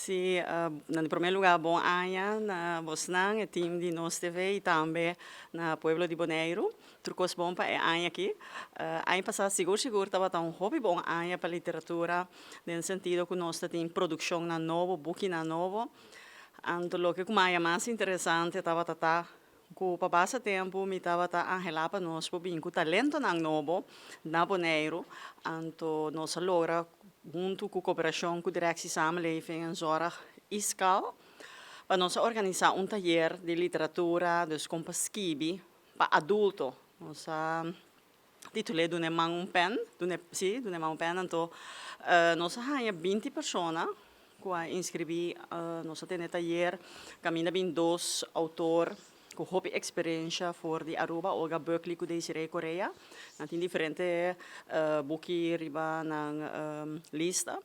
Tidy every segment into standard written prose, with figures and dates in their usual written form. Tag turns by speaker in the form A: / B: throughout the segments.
A: Sim, em primeiro lugar, bom ano na Bosnang, o time de nós TV e também na Pueblo de Bonaire. Trocos bom para ano aqui. Ano passado, seguro, estava um hobby bom ano para literatura, no sentido que nós temos produção na novo, booking na novo. Então, o que é mais interessante estava que para passar tempo, me estava a anhelar para nós, para vir com talento na novo, na Bonaire. Então, nós logra junto com a cooperação com a Direção Samenleving en Zorg ISCAL, para nós organizar taller de literatura, dus com skibi, para adulto. Nós titulei do Neman um pen, do Neman um pen, então nós temos 20 pessoas que inscrevi, nós temos taller, caminha bem dois autores, com hobby experiência for de Aruba, Olga Berkeley, que Desiree Coreia. Tem diferentes boekjes riba na lista.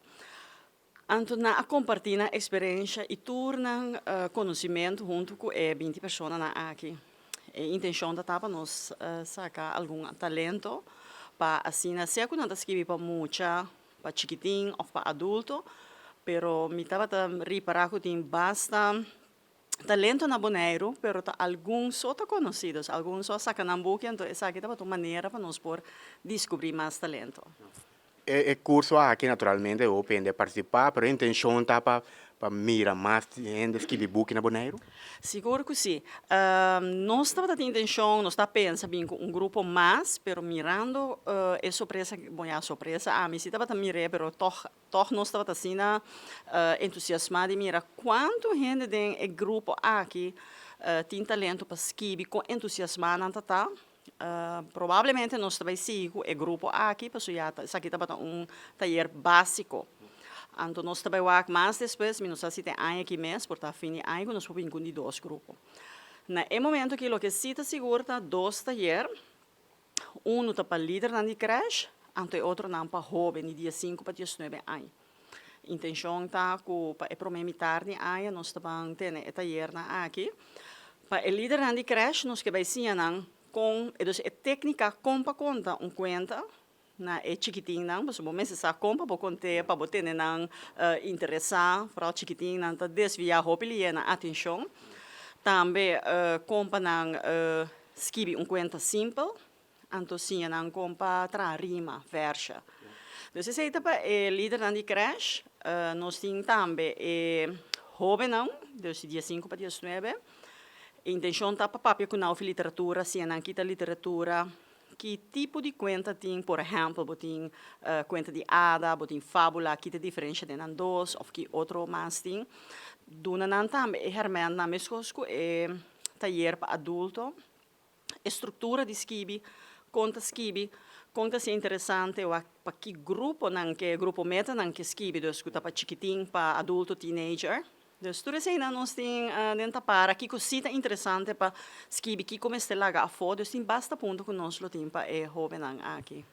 A: Então, na compartilhar a experiência e tornar conhecimento junto com 20 pessoas aqui. A intenção da tapa nós sacar algum talento para assim, se que não está escrevendo para muita, para chiquitinho ou para adulto, pero me estava reparar que tem basta talento na Bonaire, pero alguns só conhecidos, alguns só sacam na boca, então essa aqui é uma maneira para nós por descobrir mais talento.
B: O curso aqui naturalmente open de participar, pero a intenção está para mirar mais gente que book na Bonaire?
A: Seguro que sim. Nós estamos tendo intenção, nós estamos pensando em grupo mais, pero mirando é surpresa, bom, é surpresa, me estava a mirar, pero toch nós estamos assim entusiasmados de mirar quanto gente tem o grupo aqui tem talento para escrever com entusiasmo na tata. Provavelmente nós também seguimos o grupo aqui, porque isso aqui está taller básico. Então, nós também vamos mais depois, mas nós temos ano aqui mês, porque a fim de ano nós vamos incluir dois grupos. No momento que o que se está seguro, dois taller, está para líder na creche, e outro para jovem, de dia 5 para 19 anos. A intenção está que para o primeiro tarde ano, nós também temos taller aqui. Para o líder na creche, nós que vai ensinar com a técnica como para contar conta, na é chiquitinho não, mas o momento se sabe como para contar para botar não interessar para o chiquitinho não tá desviar a na atenção. Também como para não escrever conta simples, então sim não como para tra rima, versa. Então se aí para líder na creche, nós temos também jovem não, desde dia 5 para 19. A intenção está para papel com a literatura, se não quita literatura, que tipo de conta tem, por exemplo, tem conta de ada, tem fábula, que tem diferença de dois, ou que outro mais tem. Duna não também, hermen na mesma coisa, taller para adulto, estrutura de skibi, conta se interessante, para que grupo, não que grupo meta, não que skibi, dus para chiquitinho, para adulto, teenager. Dus tudo isso ainda nós temos dentro para que coisa interessante para escrever que como está lá fora, dus tem basta ponto que nós lo temos para jovem aqui.